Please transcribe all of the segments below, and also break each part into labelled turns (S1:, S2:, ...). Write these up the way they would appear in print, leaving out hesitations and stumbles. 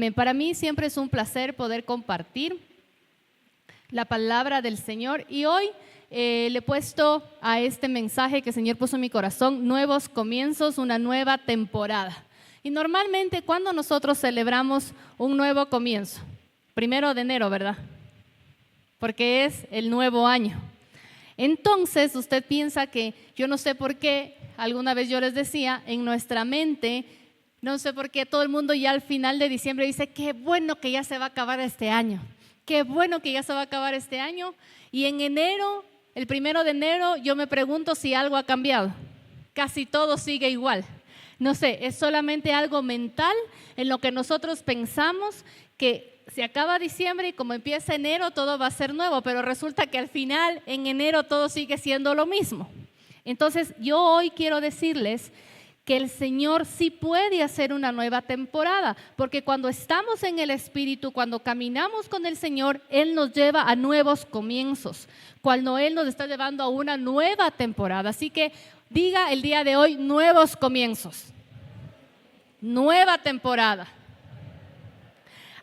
S1: Amén. Para mí siempre es un placer poder compartir la palabra del Señor y hoy le he puesto a este mensaje que el Señor puso en mi corazón, nuevos comienzos, una nueva temporada. Y normalmente cuando nosotros celebramos un nuevo comienzo, 1 de enero, ¿verdad? Porque es el nuevo año. Entonces usted piensa que, yo no sé por qué, alguna vez yo les decía, en nuestra mente, no sé por qué todo el mundo ya al final de diciembre dice, qué bueno que ya se va a acabar este año, qué bueno que ya se va a acabar este año. Y en enero, el 1 de enero, yo me pregunto si algo ha cambiado. Casi todo sigue igual. No sé, es solamente algo mental en lo que nosotros pensamos que se acaba diciembre y como empieza enero todo va a ser nuevo, pero resulta que al final en enero todo sigue siendo lo mismo. Entonces yo hoy quiero decirles que el Señor sí puede hacer una nueva temporada, porque cuando estamos en el Espíritu, cuando caminamos con el Señor, Él nos lleva a nuevos comienzos, cuando Él nos está llevando a una nueva temporada. Así que diga el día de hoy, nuevos comienzos, nueva temporada.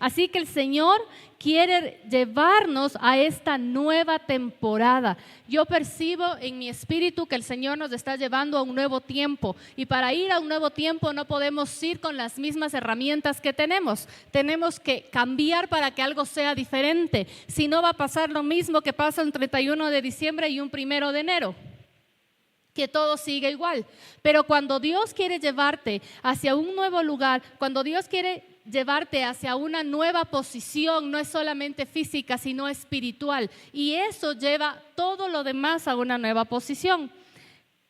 S1: Así que el Señor quiere llevarnos a esta nueva temporada. Yo percibo en mi espíritu que el Señor nos está llevando a un nuevo tiempo. Y para ir a un nuevo tiempo no podemos ir con las mismas herramientas que tenemos. Tenemos que cambiar para que algo sea diferente. Si no va a pasar lo mismo que pasa un 31 de diciembre y un 1 de enero. Que todo sigue igual. Pero cuando Dios quiere llevarte hacia un nuevo lugar, cuando Dios quiere llevarte hacia una nueva posición, no es solamente física, sino espiritual. Y eso lleva todo lo demás a una nueva posición.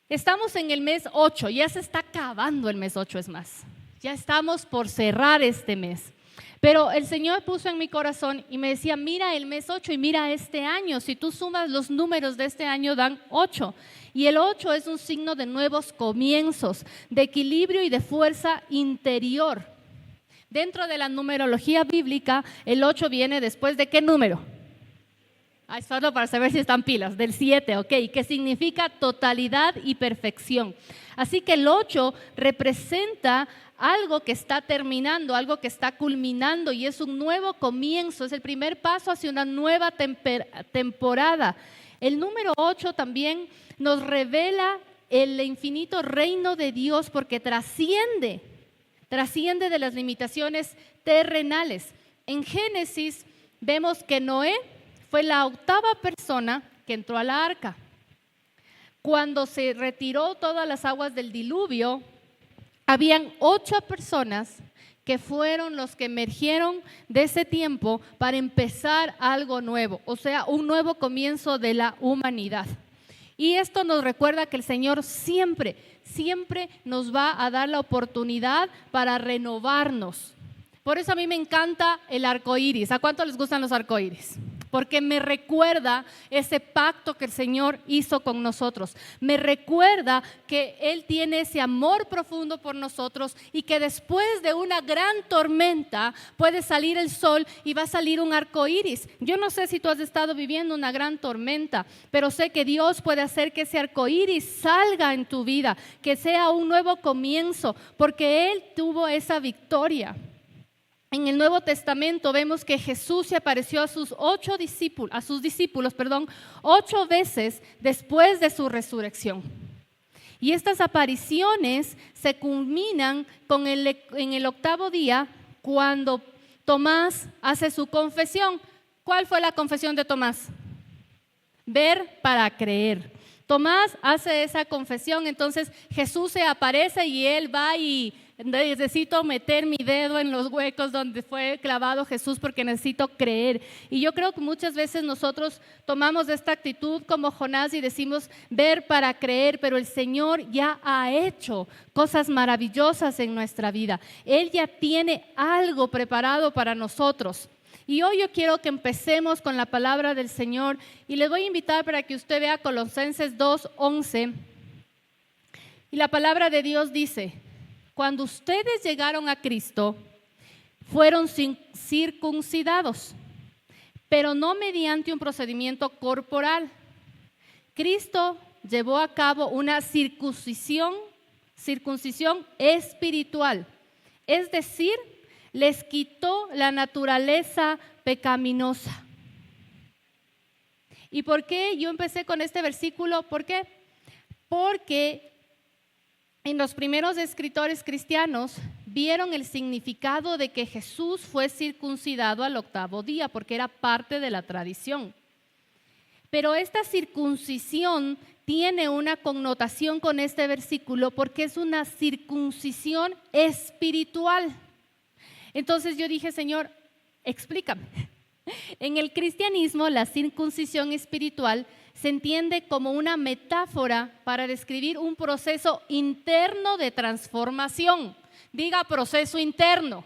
S1: Estamos en el mes 8, ya se está acabando el mes 8, es más. Ya estamos por cerrar este mes. Pero el Señor puso en mi corazón y me decía, mira el mes 8 y mira este año. Si tú sumas los números de este año dan 8. Y el 8 es un signo de nuevos comienzos, de equilibrio y de fuerza interior. Dentro de la numerología bíblica, el 8 viene después de ¿qué número? Solo para saber si están pilas, del 7, ok, que significa totalidad y perfección. Así que el 8 representa algo que está terminando, algo que está culminando y es un nuevo comienzo, es el primer paso hacia una nueva temporada. El número 8 también nos revela el infinito reino de Dios porque trasciende de las limitaciones terrenales. En Génesis vemos que Noé fue la 8ª persona que entró a la arca. Cuando se retiró todas las aguas del diluvio, habían 8 personas que fueron los que emergieron de ese tiempo para empezar algo nuevo, o sea, un nuevo comienzo de la humanidad. Y esto nos recuerda que el Señor siempre nos va a dar la oportunidad para renovarnos. Por eso a mí me encanta el arco iris. ¿A cuánto les gustan los arcoíris? Porque me recuerda ese pacto que el Señor hizo con nosotros. Me recuerda que Él tiene ese amor profundo por nosotros y que después de una gran tormenta puede salir el sol y va a salir un arco iris. Yo no sé si tú has estado viviendo una gran tormenta, pero sé que Dios puede hacer que ese arco iris salga en tu vida, que sea un nuevo comienzo, porque Él tuvo esa victoria. En el Nuevo Testamento vemos que Jesús se apareció a sus discípulos 8 veces después de su resurrección. Y estas apariciones se culminan en el 8º día cuando Tomás hace su confesión. ¿Cuál fue la confesión de Tomás? Ver para creer. Tomás hace esa confesión, entonces Jesús se aparece y él va y necesito meter mi dedo en los huecos donde fue clavado Jesús porque necesito creer. Y yo creo que muchas veces nosotros tomamos esta actitud como Jonás y decimos ver para creer, pero el Señor ya ha hecho cosas maravillosas en nuestra vida. Él ya tiene algo preparado para nosotros. Y hoy yo quiero que empecemos con la palabra del Señor y les voy a invitar para que usted vea Colosenses 2:11. Y la palabra de Dios dice: cuando ustedes llegaron a Cristo, fueron circuncidados, pero no mediante un procedimiento corporal. Cristo llevó a cabo una circuncisión espiritual, es decir, les quitó la naturaleza pecaminosa. ¿Y por qué yo empecé con este versículo? ¿Por qué? Porque en los primeros escritores cristianos vieron el significado de que Jesús fue circuncidado al 8º día, porque era parte de la tradición. Pero esta circuncisión tiene una connotación con este versículo porque es una circuncisión espiritual. Entonces yo dije, Señor, explícame. En el cristianismo, la circuncisión espiritual se entiende como una metáfora para describir un proceso interno de transformación. Diga proceso interno.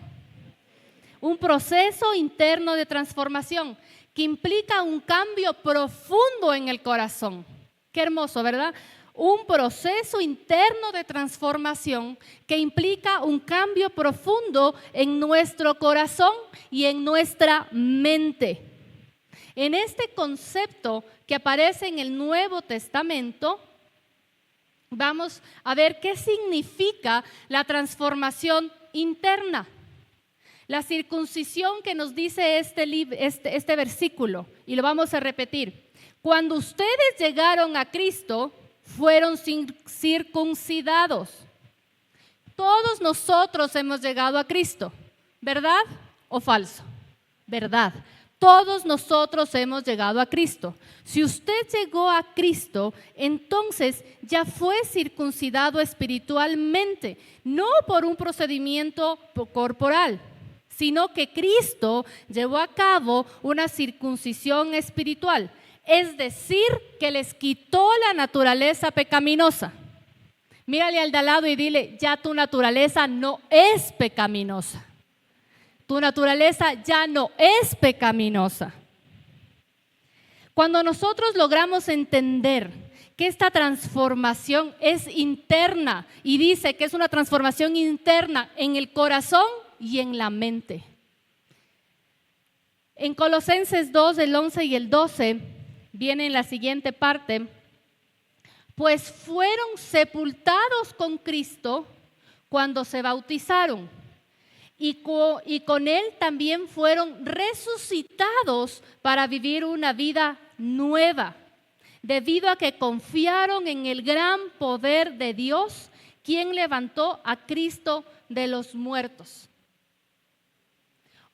S1: Un proceso interno de transformación que implica un cambio profundo en el corazón. Qué hermoso, ¿verdad? Un proceso interno de transformación que implica un cambio profundo en nuestro corazón y en nuestra mente. En este concepto que aparece en el Nuevo Testamento, vamos a ver qué significa la transformación interna. La circuncisión que nos dice este versículo, y lo vamos a repetir. Cuando ustedes llegaron a Cristo, fueron circuncidados. Todos nosotros hemos llegado a Cristo, ¿verdad o falso? Verdad. Todos nosotros hemos llegado a Cristo. Si usted llegó a Cristo, entonces ya fue circuncidado espiritualmente, no por un procedimiento corporal, sino que Cristo llevó a cabo una circuncisión espiritual. Es decir, que les quitó la naturaleza pecaminosa. Mírale al de al lado y dile, ya tu naturaleza no es pecaminosa. Tu naturaleza ya no es pecaminosa. Cuando nosotros logramos entender que esta transformación es interna, y dice que es una transformación interna en el corazón y en la mente. En Colosenses 2, el 11 y el 12, viene en la siguiente parte: pues fueron sepultados con Cristo cuando se bautizaron, y con Él también fueron resucitados para vivir una vida nueva, debido a que confiaron en el gran poder de Dios, quien levantó a Cristo de los muertos.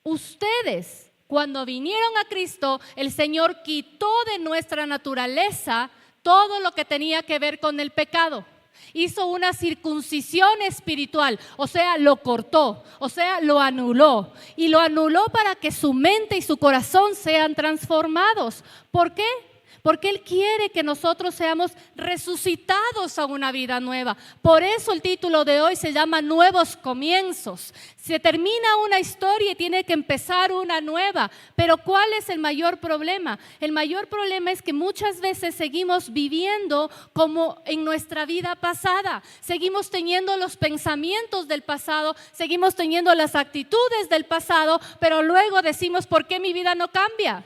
S1: Ustedes, cuando vinieron a Cristo, el Señor quitó de nuestra naturaleza todo lo que tenía que ver con el pecado. Hizo una circuncisión espiritual, o sea, lo cortó, o sea, lo anuló. Y lo anuló para que su mente y su corazón sean transformados. ¿Por qué? Porque Él quiere que nosotros seamos resucitados a una vida nueva. Por eso el título de hoy se llama Nuevos Comienzos. Se termina una historia y tiene que empezar una nueva. Pero ¿cuál es el mayor problema? El mayor problema es que muchas veces seguimos viviendo como en nuestra vida pasada. Seguimos teniendo los pensamientos del pasado, seguimos teniendo las actitudes del pasado, pero luego decimos, ¿por qué mi vida no cambia?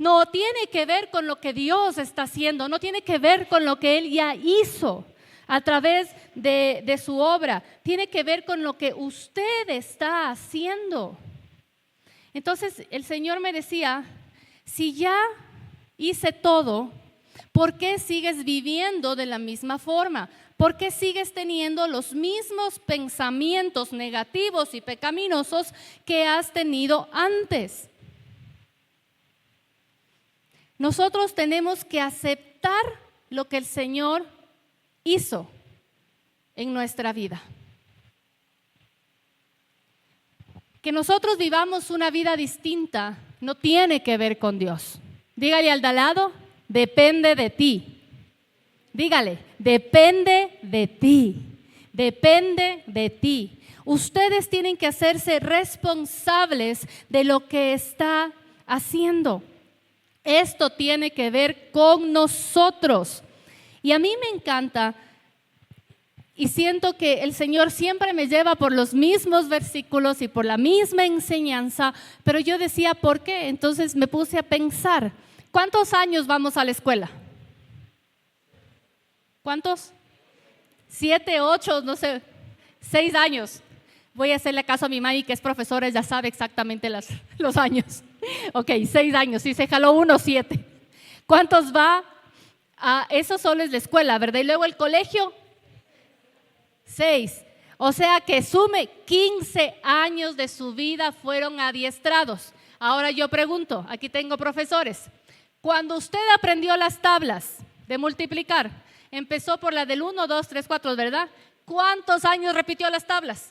S1: No tiene que ver con lo que Dios está haciendo, no tiene que ver con lo que Él ya hizo a través de su obra, tiene que ver con lo que usted está haciendo. Entonces el Señor me decía, si ya hice todo, ¿por qué sigues viviendo de la misma forma? ¿Por qué sigues teniendo los mismos pensamientos negativos y pecaminosos que has tenido antes? Nosotros tenemos que aceptar lo que el Señor hizo en nuestra vida. Que nosotros vivamos una vida distinta no tiene que ver con Dios. Dígale al de al lado, depende de ti. Dígale, depende de ti. Depende de ti. Ustedes tienen que hacerse responsables de lo que está haciendo. Esto tiene que ver con nosotros. Y a mí me encanta y siento que el Señor siempre me lleva por los mismos versículos y por la misma enseñanza, pero yo decía, ¿por qué? Entonces me puse a pensar, ¿cuántos años vamos a la escuela? ¿Cuántos? 7, 8, no sé, 6 años. voy a hacerle caso a mi mami que es profesora, ya sabe exactamente los años. Ok, 6 años, si se jaló 1, 7. ¿Cuántos va? Eso solo es la escuela, ¿verdad? Y luego el colegio, 6. O sea que sume 15 años de su vida fueron adiestrados. Ahora yo pregunto, aquí tengo profesores. Cuando usted aprendió las tablas de multiplicar, empezó por la del 1, 2, 3, 4, ¿verdad? ¿Cuántos años repitió las tablas?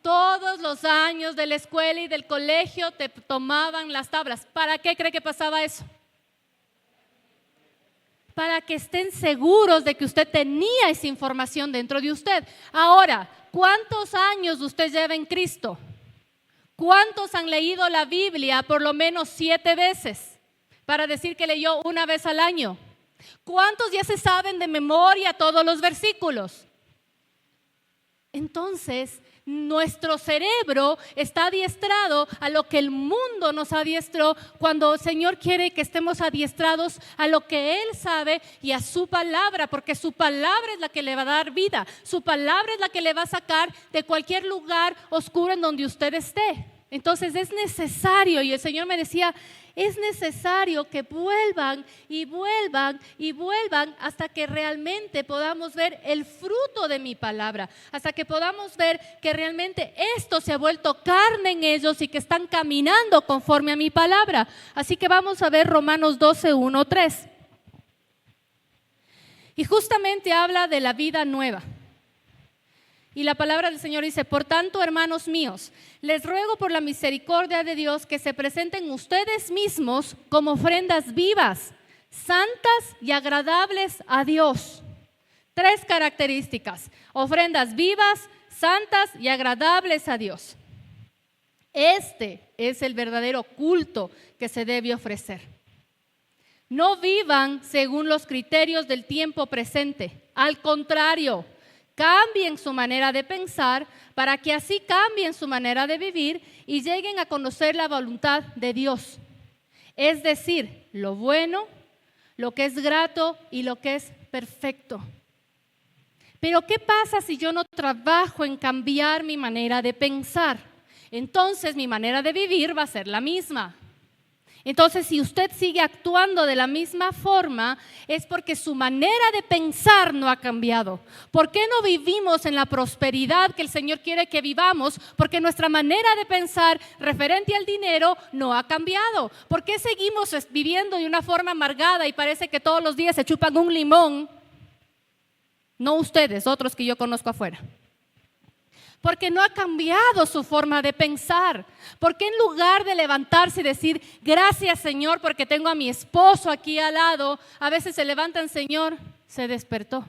S1: Todos los años de la escuela y del colegio te tomaban las tablas. ¿Para qué cree que pasaba eso? Para que estén seguros de que usted tenía esa información dentro de usted. Ahora, ¿cuántos años usted lleva en Cristo? ¿Cuántos han leído la Biblia por lo menos 7 veces? Para decir que leyó una vez al año. ¿Cuántos ya se saben de memoria todos los versículos? Entonces, nuestro cerebro está adiestrado a lo que el mundo nos adiestró cuando el Señor quiere que estemos adiestrados a lo que Él sabe y a su palabra, porque su palabra es la que le va a dar vida, su palabra es la que le va a sacar de cualquier lugar oscuro en donde usted esté. Entonces es necesario, y el Señor me decía, es necesario que vuelvan y vuelvan y vuelvan hasta que realmente podamos ver el fruto de mi palabra, hasta que podamos ver que realmente esto se ha vuelto carne en ellos y que están caminando conforme a mi palabra. Así que vamos a ver Romanos 12, 1, 3. Y justamente habla de la vida nueva. Y la palabra del Señor dice, por tanto, hermanos míos, les ruego por la misericordia de Dios que se presenten ustedes mismos como ofrendas vivas, santas y agradables a Dios. 3 características: ofrendas vivas, santas y agradables a Dios. Este es el verdadero culto que se debe ofrecer. No vivan según los criterios del tiempo presente. Al contrario, cambien su manera de pensar para que así cambien su manera de vivir y lleguen a conocer la voluntad de Dios. Es decir, lo bueno, lo que es grato y lo que es perfecto. Pero ¿qué pasa si yo no trabajo en cambiar mi manera de pensar? Entonces mi manera de vivir va a ser la misma. Entonces, si usted sigue actuando de la misma forma, es porque su manera de pensar no ha cambiado. ¿Por qué no vivimos en la prosperidad que el Señor quiere que vivamos? Porque nuestra manera de pensar referente al dinero no ha cambiado. ¿Por qué seguimos viviendo de una forma amargada y parece que todos los días se chupan un limón? No ustedes, otros que yo conozco afuera. Porque no ha cambiado su forma de pensar. Porque en lugar de levantarse y decir, gracias Señor porque tengo a mi esposo aquí al lado, a veces se levantan, Señor, se despertó.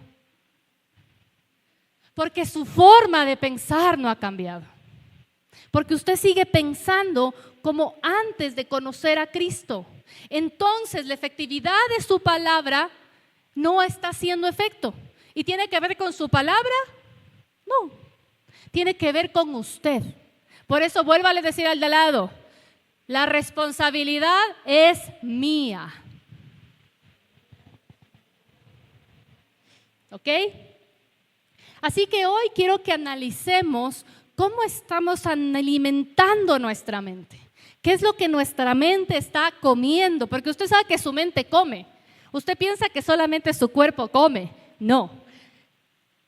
S1: Porque su forma de pensar no ha cambiado. Porque usted sigue pensando como antes de conocer a Cristo. Entonces la efectividad de su palabra no está haciendo efecto. ¿Y tiene que ver con su palabra? No. Tiene que ver con usted. Por eso vuélvale a decir al de lado, la responsabilidad es mía. ¿Ok? Así que hoy quiero que analicemos cómo estamos alimentando nuestra mente. ¿Qué es lo que nuestra mente está comiendo? Porque usted sabe que su mente come. Usted piensa que solamente su cuerpo come. No.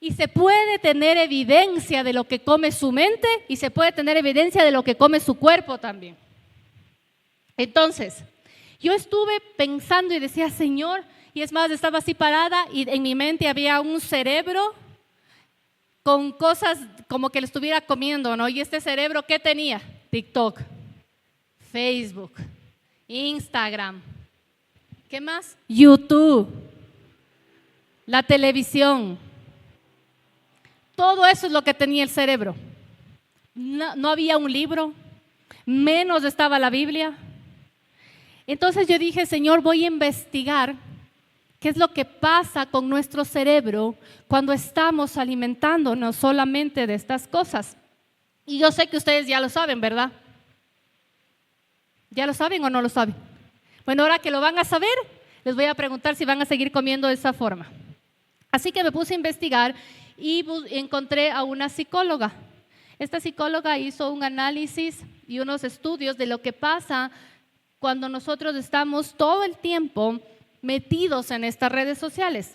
S1: Y se puede tener evidencia de lo que come su mente y se puede tener evidencia de lo que come su cuerpo también. Entonces, yo estuve pensando y decía, Señor, y es más, estaba así parada y en mi mente había un cerebro con cosas como que le estuviera comiendo, ¿no? Y este cerebro, ¿qué tenía? TikTok, Facebook, Instagram, ¿qué más? YouTube, la televisión. Todo eso es lo que tenía el cerebro. No había un libro, menos estaba la Biblia. Entonces yo dije, Señor, voy a investigar qué es lo que pasa con nuestro cerebro cuando estamos alimentándonos solamente de estas cosas. Y yo sé que ustedes ya lo saben, ¿verdad? ¿Ya lo saben o no lo saben? Bueno, ahora que lo van a saber, les voy a preguntar si van a seguir comiendo de esa forma. Así que me puse a investigar y encontré a una psicóloga. Esta psicóloga hizo un análisis y unos estudios de lo que pasa cuando nosotros estamos todo el tiempo metidos en estas redes sociales.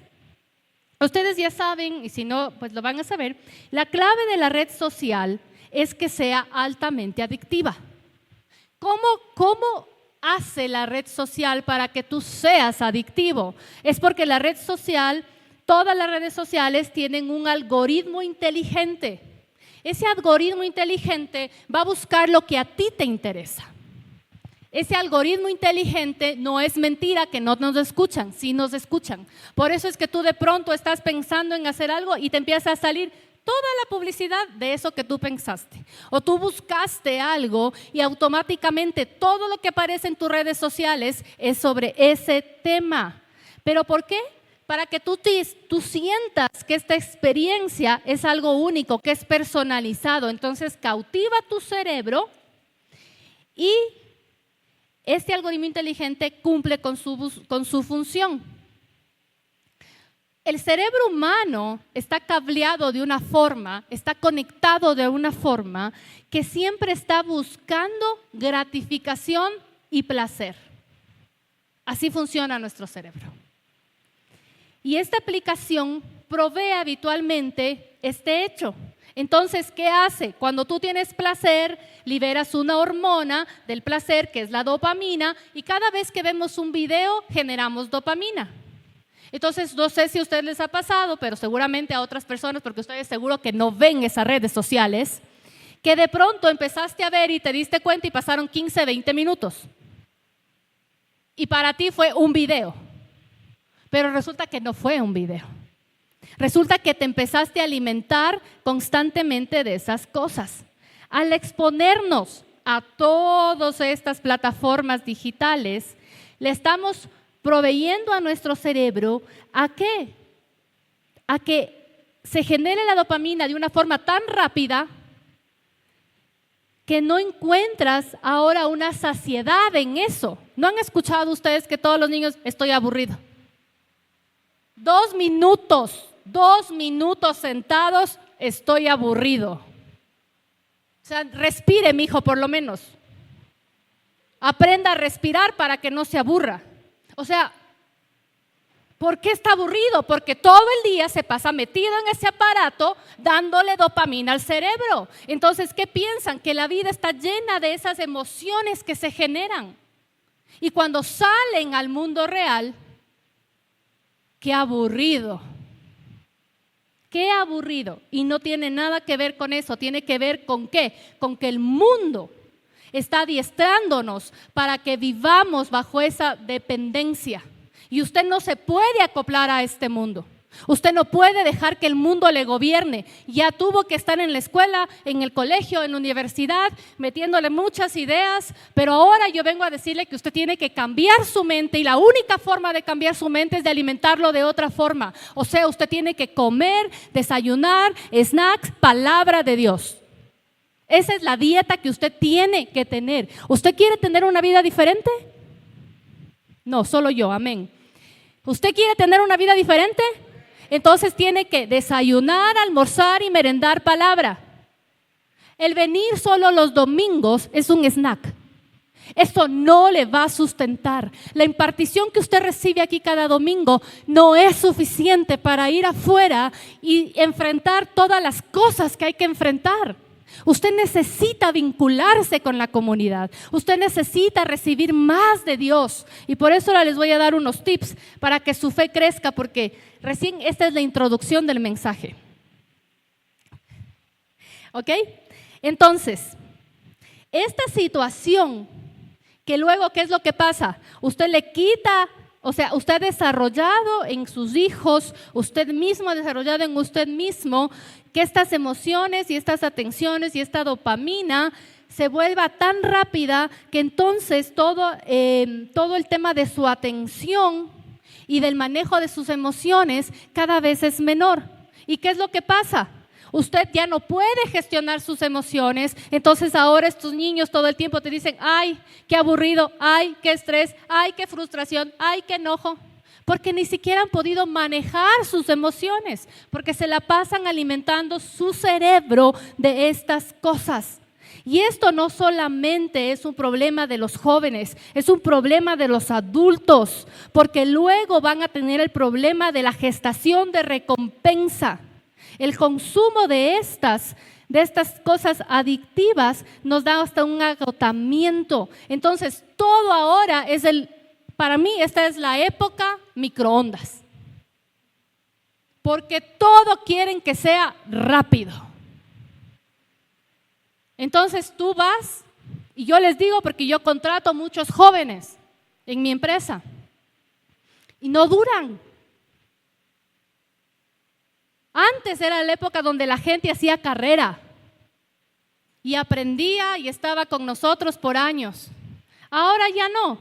S1: Ustedes ya saben, y si no, pues lo van a saber, la clave de la red social es que sea altamente adictiva. ¿Cómo hace la red social para que tú seas adictivo? Es porque la red social, todas las redes sociales tienen un algoritmo inteligente. Ese algoritmo inteligente va a buscar lo que a ti te interesa. Ese algoritmo inteligente no es mentira que no nos escuchan, sí nos escuchan. Por eso es que tú de pronto estás pensando en hacer algo y te empieza a salir toda la publicidad de eso que tú pensaste. O tú buscaste algo y automáticamente todo lo que aparece en tus redes sociales es sobre ese tema. ¿Pero por qué? Para que tú sientas que esta experiencia es algo único, que es personalizado. Entonces cautiva tu cerebro y este algoritmo inteligente cumple con su función. El cerebro humano está cableado de una forma, está conectado de una forma que siempre está buscando gratificación y placer. Así funciona nuestro cerebro. Y esta aplicación provee habitualmente este hecho. Entonces, ¿qué hace? Cuando tú tienes placer, liberas una hormona del placer, que es la dopamina, y cada vez que vemos un video, generamos dopamina. Entonces, no sé si a ustedes les ha pasado, pero seguramente a otras personas, porque ustedes seguro que no ven esas redes sociales, que de pronto empezaste a ver y te diste cuenta y pasaron 15, 20 minutos. Y para ti fue un video, pero resulta que no fue un video. Resulta que te empezaste a alimentar constantemente de esas cosas. Al exponernos a todas estas plataformas digitales, le estamos proveyendo a nuestro cerebro ¿a qué? A que se genere la dopamina de una forma tan rápida que no encuentras ahora una saciedad en eso. ¿No han escuchado ustedes que todos los niños, estoy aburrido? 2 minutos sentados, estoy aburrido. O sea, respire, mijo, por lo menos. Aprenda a respirar para que no se aburra. O sea, ¿por qué está aburrido? Porque todo el día se pasa metido en ese aparato dándole dopamina al cerebro. Entonces, ¿qué piensan? Que la vida está llena de esas emociones que se generan. Y cuando salen al mundo real, ¡qué aburrido! ¡Qué aburrido! Y no tiene nada que ver con eso, tiene que ver con ¿qué? Con que el mundo está adiestrándonos para que vivamos bajo esa dependencia. Y usted no se puede acoplar a este mundo. Usted no puede dejar que el mundo le gobierne. Ya tuvo que estar en la escuela, en el colegio, en la universidad, metiéndole muchas ideas, pero ahora yo vengo a decirle que usted tiene que cambiar su mente y la única forma de cambiar su mente es de alimentarlo de otra forma. O sea, usted tiene que comer, desayunar, snacks, palabra de Dios. Esa es la dieta que usted tiene que tener. ¿Usted quiere tener una vida diferente? No, solo yo, amén. ¿Usted quiere tener una vida diferente? Entonces tiene que desayunar, almorzar y merendar palabra. El venir solo los domingos es un snack. Eso no le va a sustentar. La impartición que usted recibe aquí cada domingo no es suficiente para ir afuera y enfrentar todas las cosas que hay que enfrentar. Usted necesita vincularse con la comunidad. Usted necesita recibir más de Dios. Y por eso ahora les voy a dar unos tips para que su fe crezca, porque recién esta es la introducción del mensaje. ¿Ok? Entonces, esta situación que luego, ¿qué es lo que pasa? Usted le quita, o sea, usted ha desarrollado en sus hijos, usted mismo ha desarrollado en usted mismo que estas emociones y estas atenciones y esta dopamina se vuelva tan rápida que entonces todo el tema de su atención y del manejo de sus emociones cada vez es menor. ¿Y qué es lo que pasa? Usted ya no puede gestionar sus emociones, entonces ahora estos niños todo el tiempo te dicen, ay, qué aburrido, ay, qué estrés, ay, qué frustración, ay, qué enojo. porque ni siquiera han podido manejar sus emociones, porque se la pasan alimentando su cerebro de estas cosas. Y esto no solamente es un problema de los jóvenes, es un problema de los adultos, porque luego van a tener el problema de la gestación de recompensa. El consumo de estas cosas adictivas nos da hasta un agotamiento. Entonces, todo ahora para mí esta es la época microondas, porque todo quieren que sea rápido. Entonces tú vas, y yo les digo porque yo contrato muchos jóvenes en mi empresa y no duran. Antes era la época donde la gente hacía carrera y aprendía y estaba con nosotros por años. Ahora ya no.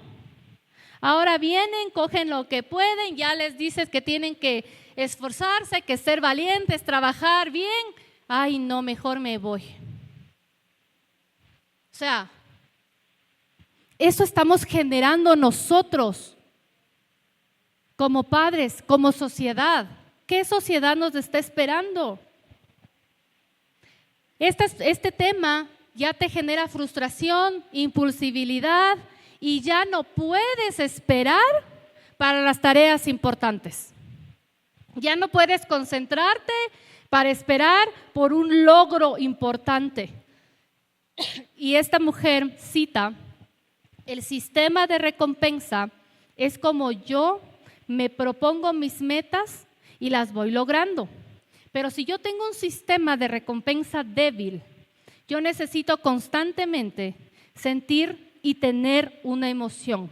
S1: Ahora vienen, cogen lo que pueden, ya les dices que tienen que esforzarse, que ser valientes, trabajar bien. Ay, no, mejor me voy. O sea, eso estamos generando nosotros como padres, como sociedad. ¿Qué sociedad nos está esperando? Este tema ya te genera frustración, impulsividad y ya no puedes esperar para las tareas importantes. Ya no puedes concentrarte para esperar por un logro importante. Y esta mujer cita, el sistema de recompensa es como yo me propongo mis metas y las voy logrando. Pero si yo tengo un sistema de recompensa débil, yo necesito constantemente sentir y tener una emoción.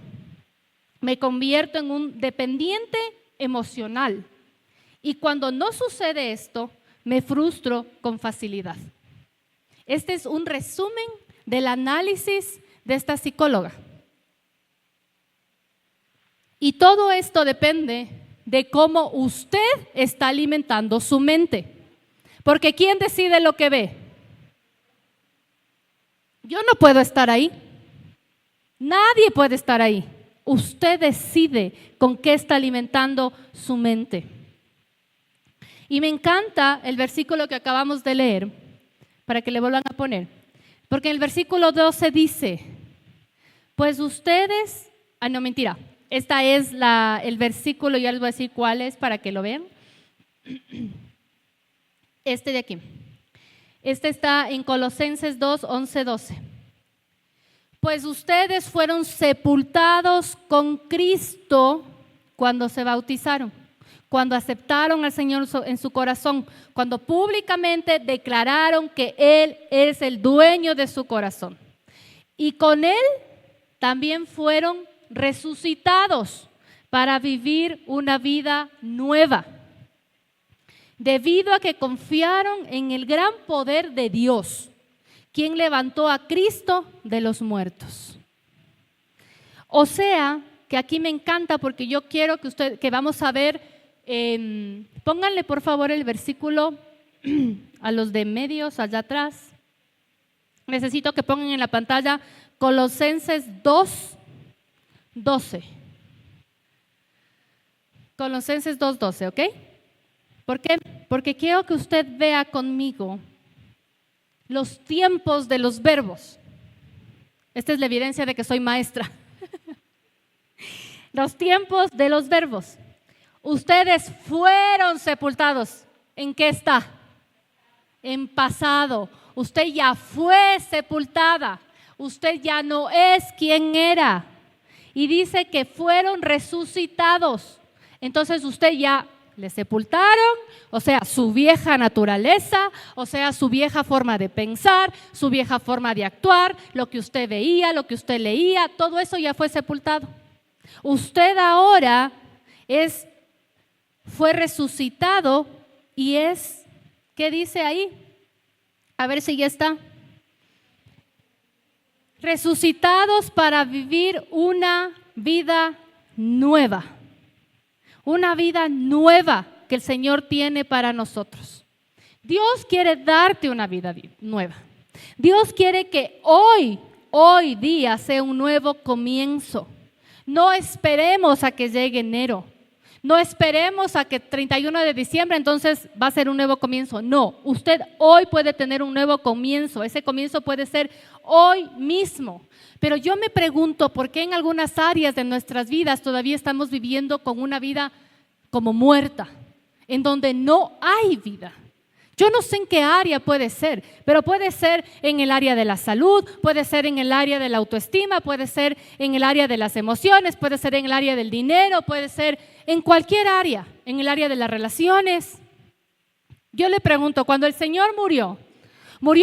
S1: Me convierto en un dependiente emocional. Y cuando no sucede esto, me frustro con facilidad. Este es un resumen del análisis de esta psicóloga. Y todo esto depende de cómo usted está alimentando su mente. Porque ¿quién decide lo que ve? Yo no puedo estar ahí. Nadie puede estar ahí. Usted decide con qué está alimentando su mente. Y me encanta el versículo que acabamos de leer, para que le vuelvan a poner. Porque en el versículo 12 dice, pues ustedes, no mentira, esta es el versículo, ya les voy a decir cuál es para que lo vean. Este de aquí. Este está en Colosenses 2, 11, 12. Pues ustedes fueron sepultados con Cristo cuando se bautizaron, cuando aceptaron al Señor en su corazón, cuando públicamente declararon que Él es el dueño de su corazón. Y con Él también fueron resucitados para vivir una vida nueva, debido a que confiaron en el gran poder de Dios, quien levantó a Cristo de los muertos. O sea, que aquí me encanta porque yo quiero que vamos a ver, pónganle por favor el versículo a los de medios allá atrás. Necesito que pongan en la pantalla Colosenses 2, 12. Colosenses 2, 12, ¿ok? ¿Por qué? Porque quiero que usted vea conmigo los tiempos de los verbos. Esta es la evidencia de que soy maestra. Los tiempos de los verbos. Ustedes fueron sepultados. ¿En qué está? En pasado. Usted ya fue sepultada. Usted ya no es quien era. Y dice que fueron resucitados. Entonces usted ya le sepultaron, o sea, su vieja naturaleza, o sea, su vieja forma de pensar, su vieja forma de actuar, lo que usted veía, lo que usted leía, todo eso ya fue sepultado. Usted ahora fue resucitado y ¿qué dice ahí? A ver si ya está. Resucitados para vivir una vida nueva. Una vida nueva que el Señor tiene para nosotros. Dios quiere darte una vida nueva. Dios quiere que hoy día sea un nuevo comienzo. No esperemos a que llegue enero. No esperemos a que 31 de diciembre entonces va a ser un nuevo comienzo. No, usted hoy puede tener un nuevo comienzo. Ese comienzo puede ser hoy mismo. Pero yo me pregunto por qué en algunas áreas de nuestras vidas todavía estamos viviendo con una vida como muerta, en donde no hay vida. Yo no sé en qué área puede ser, pero puede ser en el área de la salud, puede ser en el área de la autoestima, puede ser en el área de las emociones, puede ser en el área del dinero, puede ser en cualquier área, en el área de las relaciones. Yo le pregunto, cuando el Señor murió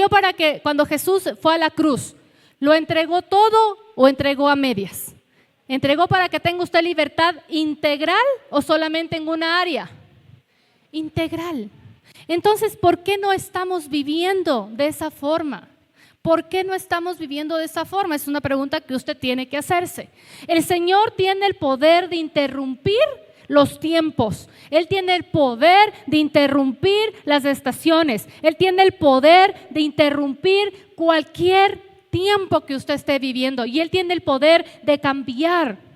S1: para que, cuando Jesús fue a la cruz, ¿lo entregó todo o entregó a medias? ¿Entregó para que tenga usted libertad integral o solamente en una área? Integral. Entonces, ¿por qué no estamos viviendo de esa forma? ¿Por qué no estamos viviendo de esa forma? Es una pregunta que usted tiene que hacerse. El Señor tiene el poder de interrumpir los tiempos. Él tiene el poder de interrumpir las estaciones. Él tiene el poder de interrumpir cualquier tiempo que usted esté viviendo. Y Él tiene el poder de cambiar.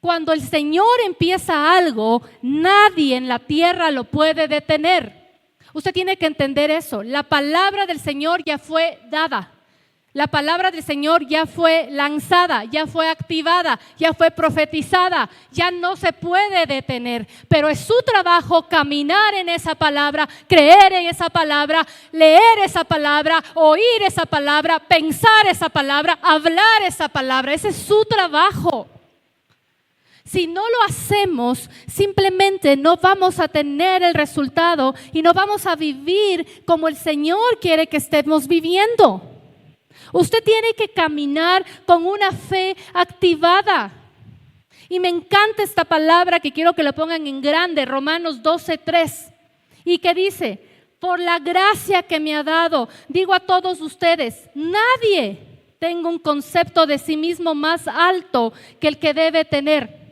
S1: Cuando el Señor empieza algo, nadie en la tierra lo puede detener. Usted tiene que entender eso. La palabra del Señor ya fue dada. La palabra del Señor ya fue lanzada, ya fue activada, ya fue profetizada. Ya no se puede detener. Pero es su trabajo caminar en esa palabra, creer en esa palabra, leer esa palabra, oír esa palabra, pensar esa palabra, hablar esa palabra. Ese es su trabajo. Si no lo hacemos, simplemente no vamos a tener el resultado y no vamos a vivir como el Señor quiere que estemos viviendo. Usted tiene que caminar con una fe activada. Y me encanta esta palabra que quiero que la pongan en grande, Romanos 12:3, y que dice: por la gracia que me ha dado, digo a todos ustedes, nadie tenga un concepto de sí mismo más alto que el que debe tener.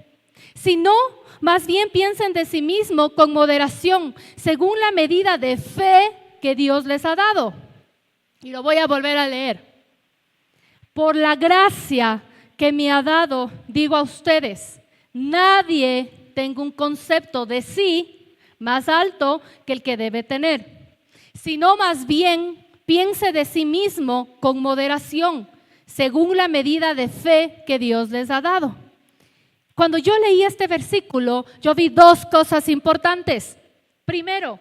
S1: Sino, más bien piensen de sí mismo con moderación, según la medida de fe que Dios les ha dado. Y lo voy a volver a leer. Por la gracia que me ha dado, digo a ustedes, nadie tenga un concepto de sí más alto que el que debe tener. Sino, más bien piense de sí mismo con moderación, según la medida de fe que Dios les ha dado. Cuando yo leí este versículo, yo vi dos cosas importantes. Primero,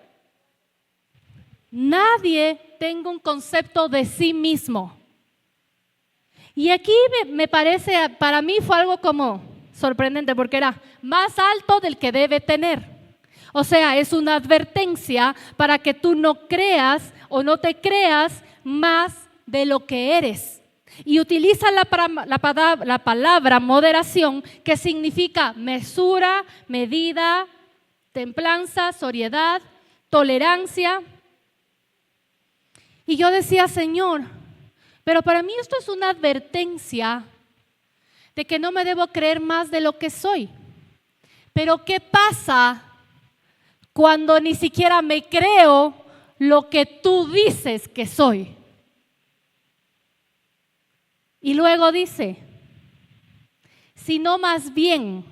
S1: nadie tenga un concepto de sí mismo. Y aquí me parece, para mí fue algo como sorprendente, porque era más alto del que debe tener. O sea, es una advertencia para que tú no creas o no te creas más de lo que eres. Y utiliza la palabra moderación, que significa mesura, medida, templanza, sobriedad, tolerancia. Y yo decía, Señor, pero para mí esto es una advertencia de que no me debo creer más de lo que soy. Pero ¿qué pasa cuando ni siquiera me creo lo que tú dices que soy? Y luego dice, sino más bien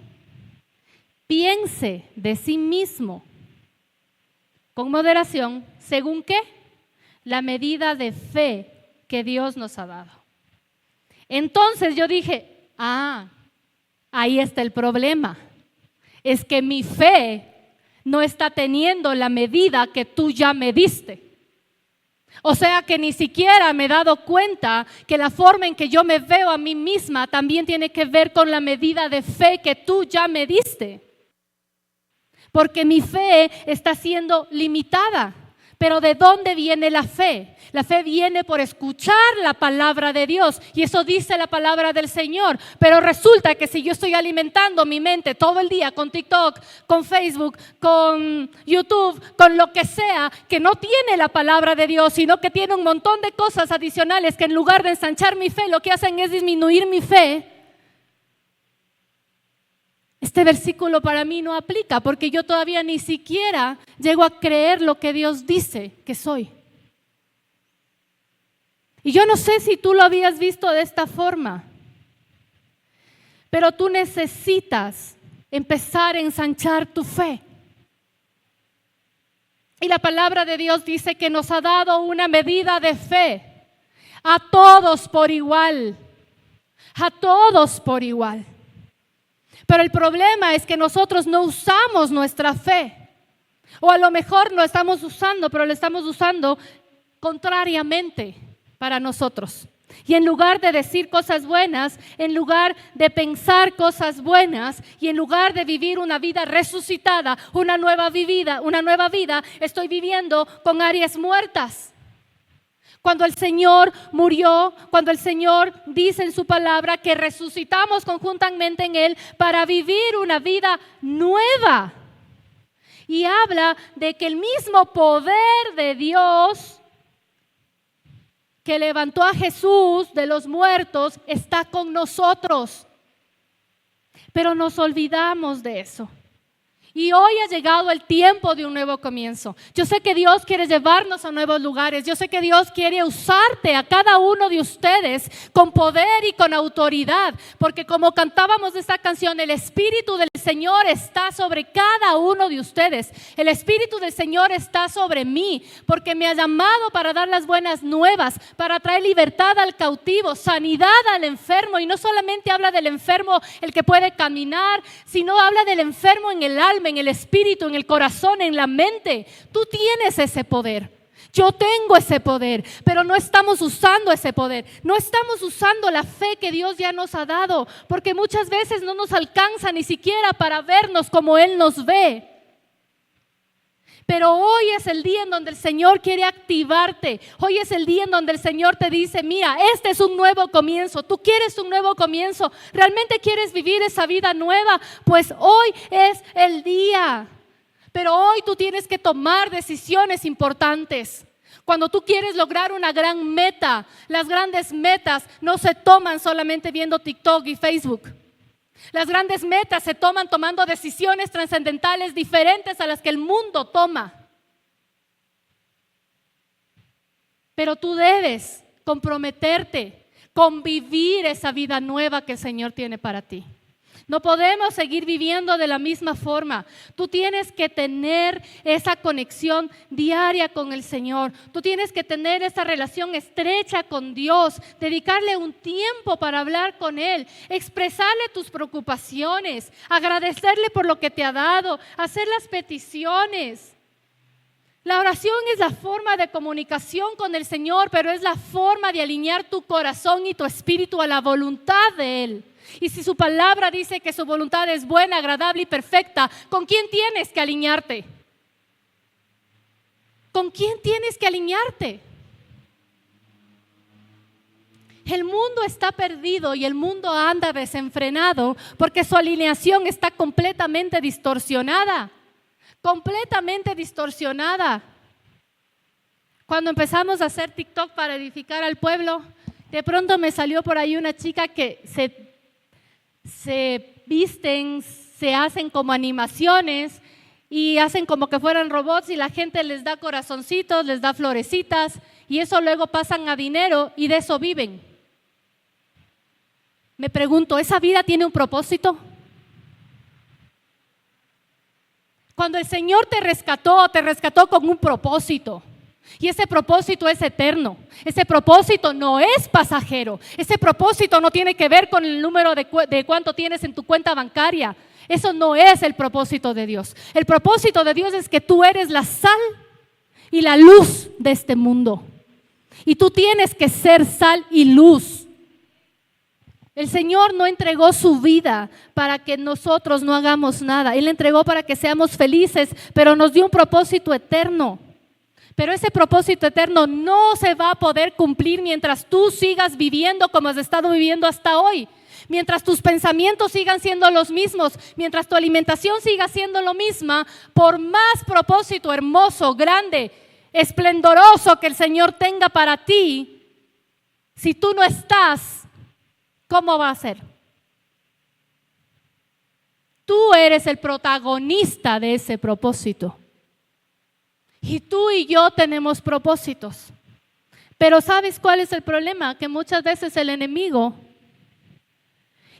S1: piense de sí mismo con moderación, ¿según qué? La medida de fe que Dios nos ha dado. Entonces yo dije, ahí está el problema. Es que mi fe no está teniendo la medida que tú ya me diste. O sea que ni siquiera me he dado cuenta que la forma en que yo me veo a mí misma también tiene que ver con la medida de fe que tú ya me diste. Porque mi fe está siendo limitada. Pero ¿de dónde viene la fe? La fe viene por escuchar la palabra de Dios, y eso dice la palabra del Señor. Pero resulta que si yo estoy alimentando mi mente todo el día con TikTok, con Facebook, con YouTube, con lo que sea, que no tiene la palabra de Dios, sino que tiene un montón de cosas adicionales que en lugar de ensanchar mi fe, lo que hacen es disminuir mi fe, este versículo para mí no aplica, porque yo todavía ni siquiera llego a creer lo que Dios dice que soy. Y yo no sé si tú lo habías visto de esta forma, pero tú necesitas empezar a ensanchar tu fe. Y la palabra de Dios dice que nos ha dado una medida de fe a todos por igual, a todos por igual. Pero el problema es que nosotros no usamos nuestra fe, o a lo mejor lo estamos usando, pero lo estamos usando contrariamente para nosotros. Y en lugar de decir cosas buenas, en lugar de pensar cosas buenas y en lugar de vivir una vida resucitada, una nueva vida, estoy viviendo con áreas muertas. Cuando el Señor murió, cuando el Señor dice en su palabra que resucitamos conjuntamente en Él para vivir una vida nueva. Y habla de que el mismo poder de Dios que levantó a Jesús de los muertos está con nosotros. Pero nos olvidamos de eso. Y hoy ha llegado el tiempo de un nuevo comienzo. Yo sé que Dios quiere llevarnos a nuevos lugares. Yo sé que Dios quiere usarte a cada uno de ustedes con poder y con autoridad. Porque como cantábamos esta canción, el Espíritu del Señor está sobre cada uno de ustedes. El Espíritu del Señor está sobre mí porque me ha llamado para dar las buenas nuevas, para traer libertad al cautivo, sanidad al enfermo. Y no solamente habla del enfermo, el que puede caminar, sino habla del enfermo en el alma, en el espíritu, en el corazón, en la mente. Tú tienes ese poder. Yo tengo ese poder, pero no estamos usando ese poder. No estamos usando la fe que Dios ya nos ha dado, porque muchas veces no nos alcanza ni siquiera para vernos como Él nos ve. Pero hoy es el día en donde el Señor quiere activarte. Hoy es el día en donde el Señor te dice, mira, este es un nuevo comienzo. Tú quieres un nuevo comienzo. ¿Realmente quieres vivir esa vida nueva? Pues hoy es el día. Pero hoy tú tienes que tomar decisiones importantes. Cuando tú quieres lograr una gran meta, las grandes metas no se toman solamente viendo TikTok y Facebook. Las grandes metas se toman tomando decisiones trascendentales diferentes a las que el mundo toma. Pero tú debes comprometerte con vivir esa vida nueva que el Señor tiene para ti. No podemos seguir viviendo de la misma forma. Tú tienes que tener esa conexión diaria con el Señor. Tú tienes que tener esa relación estrecha con Dios, dedicarle un tiempo para hablar con Él, expresarle tus preocupaciones, agradecerle por lo que te ha dado, hacer las peticiones. La oración es la forma de comunicación con el Señor, pero es la forma de alinear tu corazón y tu espíritu a la voluntad de Él. Y si su palabra dice que su voluntad es buena, agradable y perfecta, ¿con quién tienes que alinearte? ¿Con quién tienes que alinearte? El mundo está perdido y el mundo anda desenfrenado porque su alineación está completamente distorsionada. Completamente distorsionada. Cuando empezamos a hacer TikTok para edificar al pueblo, de pronto me salió por ahí una chica que se visten, se hacen como animaciones y hacen como que fueran robots y la gente les da corazoncitos, les da florecitas y eso luego pasan a dinero y de eso viven. Me pregunto, ¿esa vida tiene un propósito? Cuando el Señor te rescató con un propósito. Y ese propósito es eterno. Ese propósito no es pasajero. Ese propósito no tiene que ver con el número de cuánto tienes en tu cuenta bancaria. Eso no es el propósito de Dios. El propósito de Dios es que tú eres la sal y la luz de este mundo. Y tú tienes que ser sal y luz. El Señor no entregó su vida para que nosotros no hagamos nada. Él entregó para que seamos felices, pero nos dio un propósito eterno. Pero ese propósito eterno no se va a poder cumplir mientras tú sigas viviendo como has estado viviendo hasta hoy. Mientras tus pensamientos sigan siendo los mismos, mientras tu alimentación siga siendo lo misma, por más propósito hermoso, grande, esplendoroso que el Señor tenga para ti, si tú no estás, ¿cómo va a ser? Tú eres el protagonista de ese propósito. Y tú y yo tenemos propósitos. Pero ¿sabes cuál es el problema? Que muchas veces el enemigo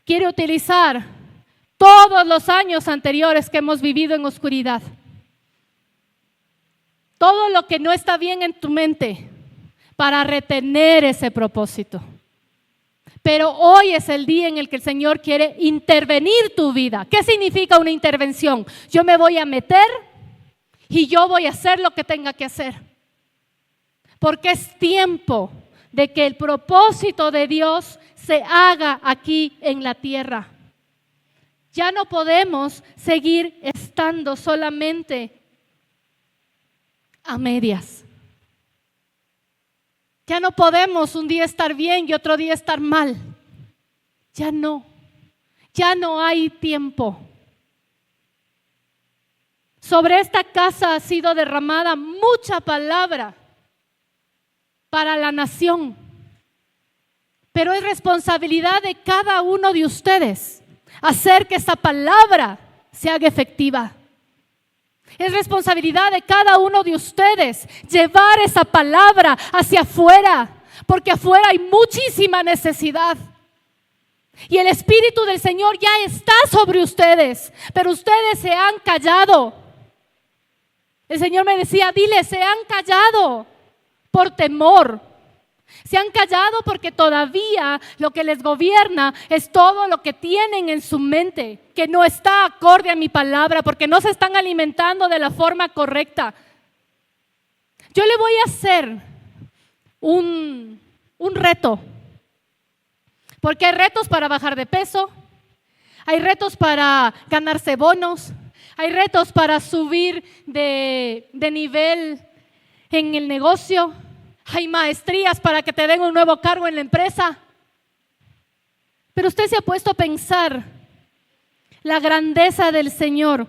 S1: quiere utilizar todos los años anteriores que hemos vivido en oscuridad. Todo lo que no está bien en tu mente para retener ese propósito. Pero hoy es el día en el que el Señor quiere intervenir tu vida. ¿Qué significa una intervención? Yo me voy a meter y yo voy a hacer lo que tenga que hacer. Porque es tiempo de que el propósito de Dios se haga aquí en la tierra. Ya no podemos seguir estando solamente a medias. Ya no podemos un día estar bien y otro día estar mal. Ya no hay tiempo. Sobre esta casa ha sido derramada mucha palabra para la nación, pero es responsabilidad de cada uno de ustedes hacer que esa palabra se haga efectiva. Es responsabilidad de cada uno de ustedes llevar esa palabra hacia afuera, porque afuera hay muchísima necesidad. Y el Espíritu del Señor ya está sobre ustedes, pero ustedes se han callado. El Señor me decía, dile, se han callado por temor. Se han callado porque todavía lo que les gobierna es todo lo que tienen en su mente, que no está acorde a mi palabra, porque no se están alimentando de la forma correcta. Yo le voy a hacer un reto, porque hay retos para bajar de peso, hay retos para ganarse bonos, hay retos para subir de nivel en el negocio. Hay maestrías para que te den un nuevo cargo en la empresa. Pero usted se ha puesto a pensar la grandeza del Señor.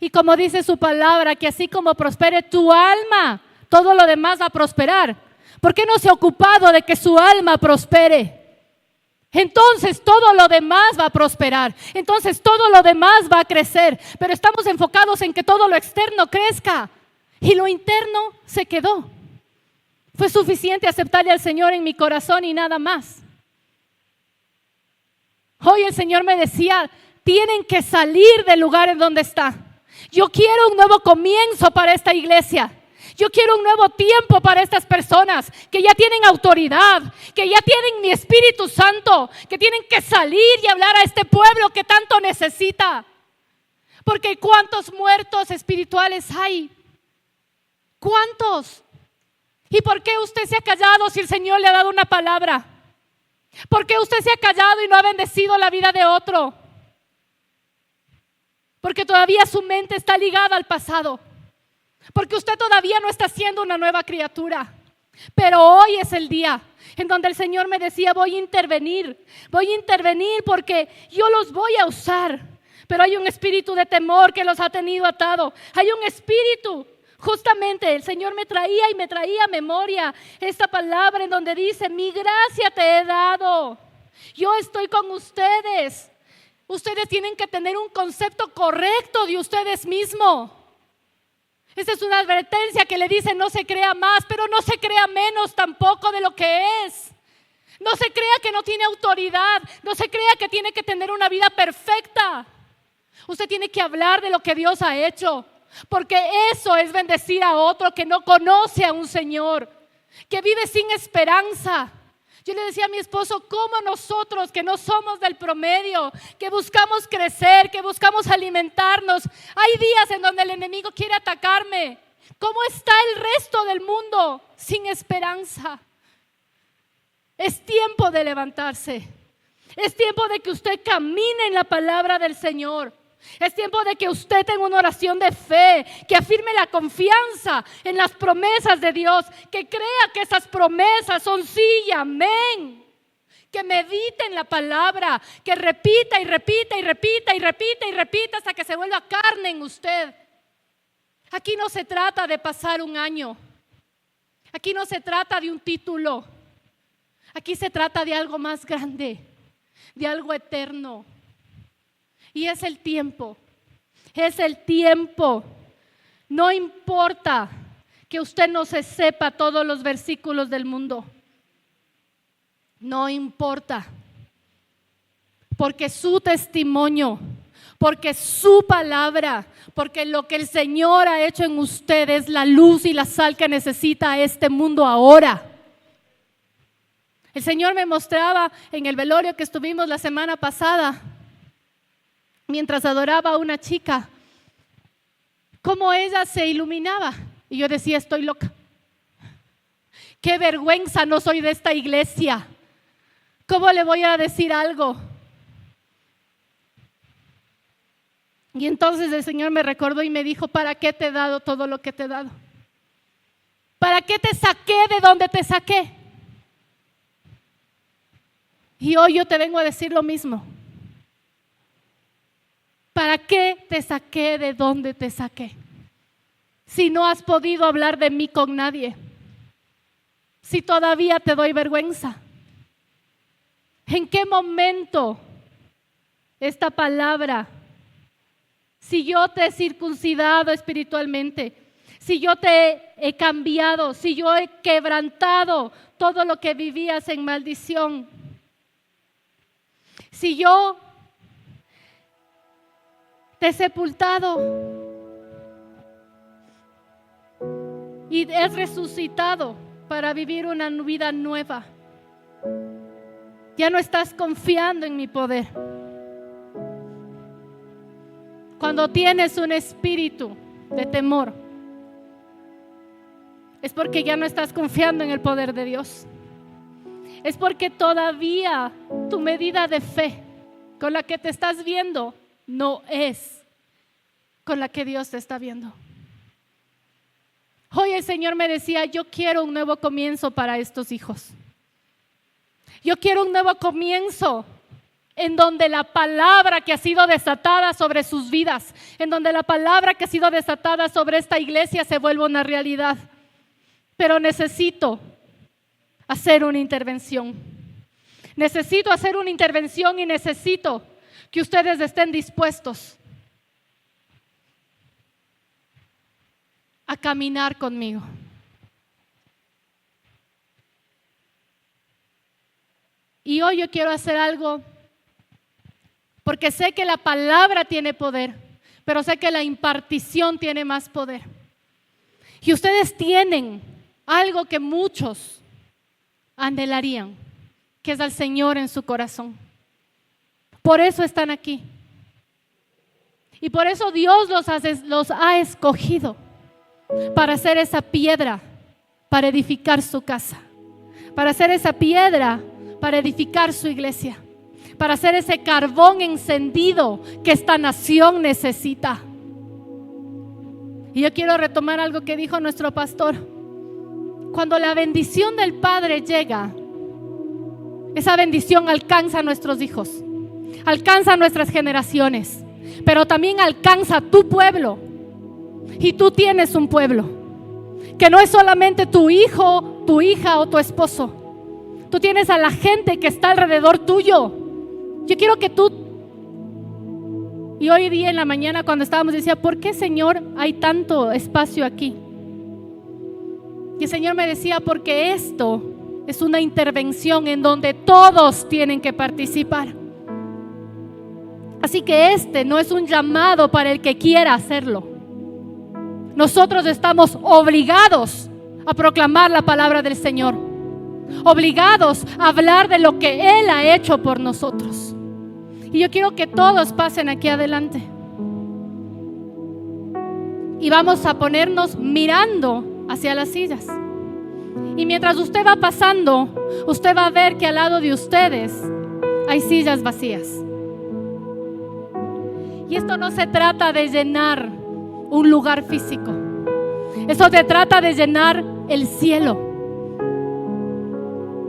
S1: Y como dice su palabra, que así como prospere tu alma, todo lo demás va a prosperar. ¿Por qué no se ha ocupado de que su alma prospere? Entonces todo lo demás va a prosperar. Entonces todo lo demás va a crecer. Pero estamos enfocados en que todo lo externo crezca. Y lo interno se quedó. Fue suficiente aceptarle al Señor en mi corazón y nada más. Hoy el Señor me decía, tienen que salir del lugar en donde está. Yo quiero un nuevo comienzo para esta iglesia. Yo quiero un nuevo tiempo para estas personas que ya tienen autoridad, que ya tienen mi Espíritu Santo, que tienen que salir y hablar a este pueblo que tanto necesita. Porque ¿cuántos muertos espirituales hay? ¿Cuántos? ¿Y por qué usted se ha callado si el Señor le ha dado una palabra? ¿Por qué usted se ha callado y no ha bendecido la vida de otro? Porque todavía su mente está ligada al pasado. Porque usted todavía no está siendo una nueva criatura. Pero hoy es el día en donde el Señor me decía, voy a intervenir porque yo los voy a usar. Pero hay un espíritu de temor que los ha tenido atado. Hay un espíritu. Justamente el Señor me traía a memoria esta palabra en donde dice, mi gracia te he dado, yo estoy con ustedes. Ustedes tienen que tener un concepto correcto de ustedes mismos. Esta es una advertencia que le dice, no se crea más, pero no se crea menos tampoco de lo que es. No se crea que no tiene autoridad, no se crea que tiene que tener una vida perfecta. Usted tiene que hablar de lo que Dios ha hecho. Porque eso es bendecir a otro que no conoce a un Señor, que vive sin esperanza. Yo le decía a mi esposo, ¿cómo nosotros que no somos del promedio, que buscamos crecer, que buscamos alimentarnos, hay días en donde el enemigo quiere atacarme? ¿Cómo está el resto del mundo sin esperanza? Es tiempo de levantarse. Es tiempo de que usted camine en la palabra del Señor. Es tiempo de que usted tenga una oración de fe, que afirme la confianza en las promesas de Dios, que crea que esas promesas son sí y amén, que medite en la palabra, que repita y repita y repita y repita y repita hasta que se vuelva carne en usted. Aquí no se trata de pasar un año, aquí no se trata de un título, aquí se trata de algo más grande, de algo eterno. Y es el tiempo. No importa que usted no se sepa todos los versículos del mundo. No importa. Porque su testimonio, porque su palabra, porque lo que el Señor ha hecho en usted es la luz y la sal que necesita este mundo ahora. El Señor me mostraba en el velorio que estuvimos la semana pasada, mientras adoraba a una chica, cómo ella se iluminaba. Y yo decía, estoy loca. Qué vergüenza, no soy de esta iglesia. ¿Cómo le voy a decir algo? Y entonces el Señor me recordó y me dijo, ¿para qué te he dado todo lo que te he dado? ¿Para qué te saqué de donde te saqué? Y hoy yo te vengo a decir lo mismo. ¿Para qué te saqué de donde te saqué? Si no has podido hablar de mí con nadie, si todavía te doy vergüenza. ¿En qué momento esta palabra, si yo te he circuncidado espiritualmente, si yo te he cambiado, si yo he quebrantado todo lo que vivías en maldición, si yo te he sepultado y has resucitado para vivir una vida nueva, ya no estás confiando en mi poder. Cuando tienes un espíritu de temor, es porque ya no estás confiando en el poder de Dios. Es porque todavía tu medida de fe con la que te estás viendo no es con la que Dios te está viendo. Hoy el Señor me decía, yo quiero un nuevo comienzo para estos hijos. Yo quiero un nuevo comienzo en donde la palabra que ha sido desatada sobre sus vidas, en donde la palabra que ha sido desatada sobre esta iglesia se vuelva una realidad. Pero necesito hacer una intervención. Necesito hacer una intervención y necesito que ustedes estén dispuestos a caminar conmigo. Y hoy yo quiero hacer algo porque sé que la palabra tiene poder, pero sé que la impartición tiene más poder. Y ustedes tienen algo que muchos anhelarían, que es al Señor en su corazón. Por eso están aquí. Y por eso Dios los ha escogido para ser esa piedra, para edificar su casa, para ser esa piedra, para edificar su iglesia, para ser ese carbón encendido que esta nación necesita. Y yo quiero retomar algo que dijo nuestro pastor. Cuando la bendición del Padre llega, esa bendición alcanza a nuestros hijos, alcanza a nuestras generaciones, pero también alcanza a tu pueblo. Y tú tienes un pueblo que no es solamente tu hijo, tu hija o tu esposo. Tú tienes a la gente que está alrededor tuyo. Yo quiero que tú, y hoy día en la mañana cuando estábamos decía, ¿por qué, Señor, hay tanto espacio aquí? Y el Señor me decía, porque esto es una intervención en donde todos tienen que participar. Así que este no es un llamado para el que quiera hacerlo. Nosotros estamos obligados a proclamar la palabra del Señor, obligados a hablar de lo que Él ha hecho por nosotros. Y yo quiero que todos pasen aquí adelante. Y vamos a ponernos mirando hacia las sillas. Y mientras usted va pasando, usted va a ver que al lado de ustedes hay sillas vacías. Y esto no se trata de llenar un lugar físico. Esto se trata de llenar el cielo.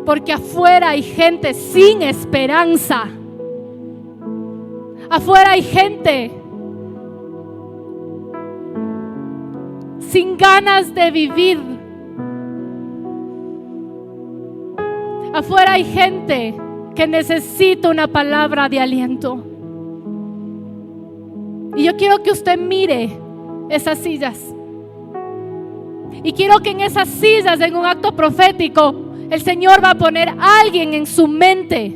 S1: Porque afuera hay gente sin esperanza. Afuera hay gente sin ganas de vivir. Afuera hay gente que necesita una palabra de aliento. Y yo quiero que usted mire esas sillas. Y quiero que en esas sillas, en un acto profético, el Señor va a poner a alguien en su mente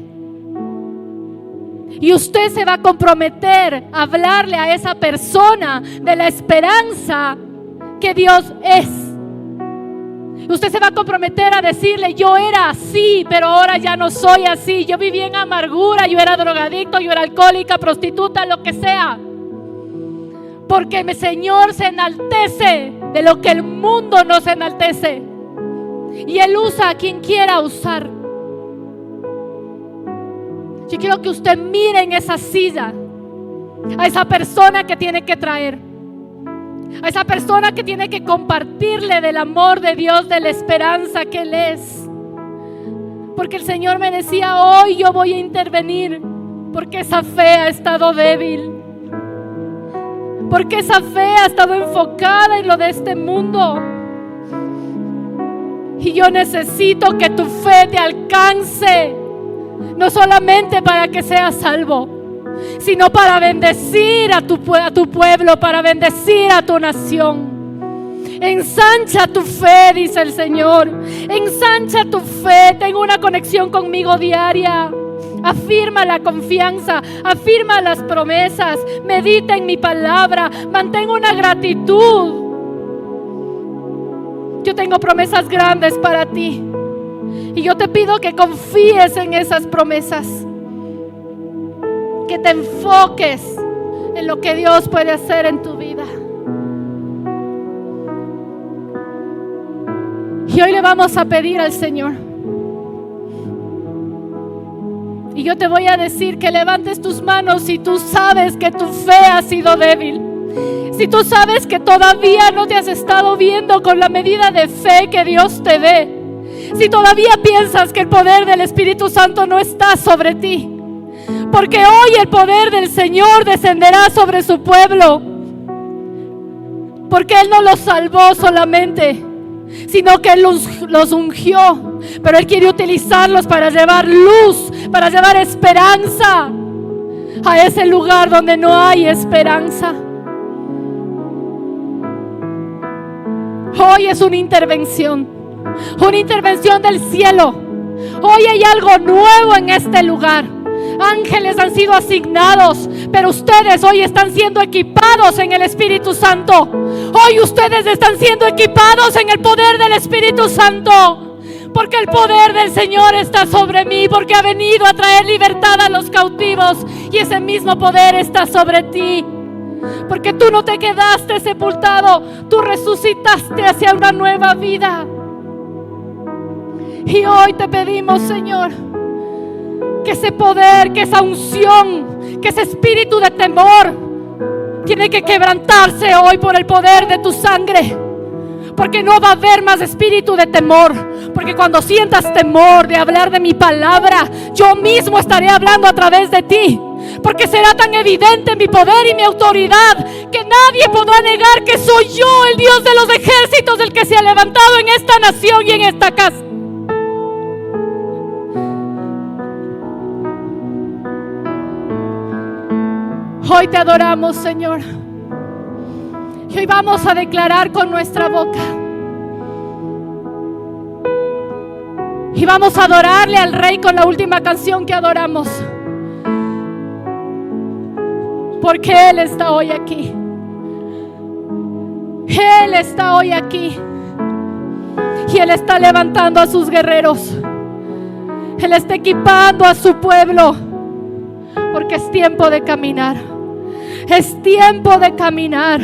S1: Y usted se va a comprometer a hablarle a esa persona de la esperanza que Dios es. Usted se va a comprometer a decirle: yo era así, pero ahora ya no soy así. Yo viví en amargura, yo era drogadicto, yo era alcohólica, prostituta, lo que sea. Porque mi Señor se enaltece de lo que el mundo no se enaltece. Y Él usa a quien quiera usar. Yo quiero que usted mire en esa silla a esa persona que tiene que traer, a esa persona que tiene que compartirle del amor de Dios, de la esperanza que Él es. Porque el Señor me decía: hoy yo voy a intervenir, porque esa fe ha estado débil, porque esa fe ha estado enfocada en lo de este mundo. Y yo necesito que tu fe te alcance, no solamente para que seas salvo, sino para bendecir a tu pueblo, para bendecir a tu nación. Ensancha tu fe, dice el Señor. Ensancha tu fe. Ten una conexión conmigo diaria. Afirma la confianza, afirma las promesas, medita en mi palabra, mantén una gratitud. Yo tengo promesas grandes para ti. Y yo te pido que confíes en esas promesas, que te enfoques en lo que Dios puede hacer en tu vida. Y hoy le vamos a pedir al Señor, y yo te voy a decir que levantes tus manos si tú sabes que tu fe ha sido débil. Si tú sabes que todavía no te has estado viendo con la medida de fe que Dios te dé. Si todavía piensas que el poder del Espíritu Santo no está sobre ti. Porque hoy el poder del Señor descenderá sobre su pueblo. Porque Él no los salvó solamente, sino que Él los ungió. Pero Él quiere utilizarlos para llevar luz, para llevar esperanza a ese lugar donde no hay esperanza. Hoy es una intervención del cielo. Hoy hay algo nuevo en este lugar. Ángeles han sido asignados, pero ustedes hoy están siendo equipados en el Espíritu Santo. Hoy ustedes están siendo equipados en el poder del Espíritu Santo. Porque el poder del Señor está sobre mí, porque ha venido a traer libertad a los cautivos, y ese mismo poder está sobre ti. Porque tú no te quedaste sepultado, tú resucitaste hacia una nueva vida. Y hoy te pedimos, Señor, que ese poder, que esa unción, que ese espíritu de temor tiene que quebrantarse hoy por el poder de tu sangre. Porque no va a haber más espíritu de temor. Porque cuando sientas temor de hablar de mi palabra, yo mismo estaré hablando a través de ti. Porque será tan evidente mi poder y mi autoridad que nadie podrá negar que soy yo, el Dios de los ejércitos, el que se ha levantado en esta nación y en esta casa. Hoy te adoramos, Señor. Y hoy vamos a declarar con nuestra boca. Y vamos a adorarle al Rey con la última canción que adoramos. Porque Él está hoy aquí. Él está hoy aquí. Y Él está levantando a sus guerreros. Él está equipando a su pueblo. Porque es tiempo de caminar. Es tiempo de caminar.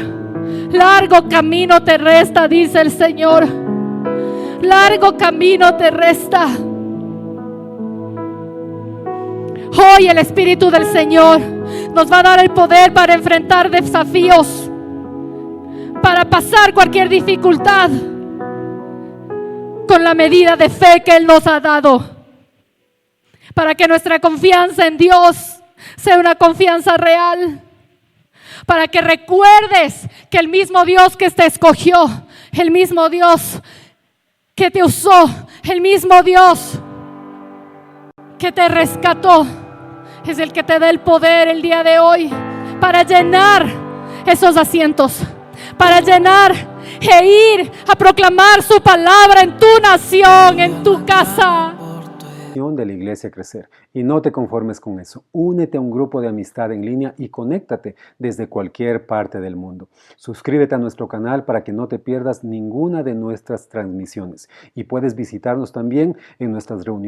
S1: Largo camino te resta, dice el Señor. Largo camino te resta. Hoy el Espíritu del Señor nos va a dar el poder para enfrentar desafíos, para pasar cualquier dificultad con la medida de fe que Él nos ha dado, para que nuestra confianza en Dios sea una confianza real, para que recuerdes que el mismo Dios que te escogió, el mismo Dios que te usó, el mismo Dios que te rescató, es el que te da el poder el día de hoy para llenar esos asientos, para llenar e ir a proclamar su palabra en tu nación, en tu casa.
S2: de la Iglesia Crecer. Y no te conformes con eso. Únete a un grupo de amistad en línea y conéctate desde cualquier parte del mundo. Suscríbete a nuestro canal para que no te pierdas ninguna de nuestras transmisiones. Y puedes visitarnos también en nuestras reuniones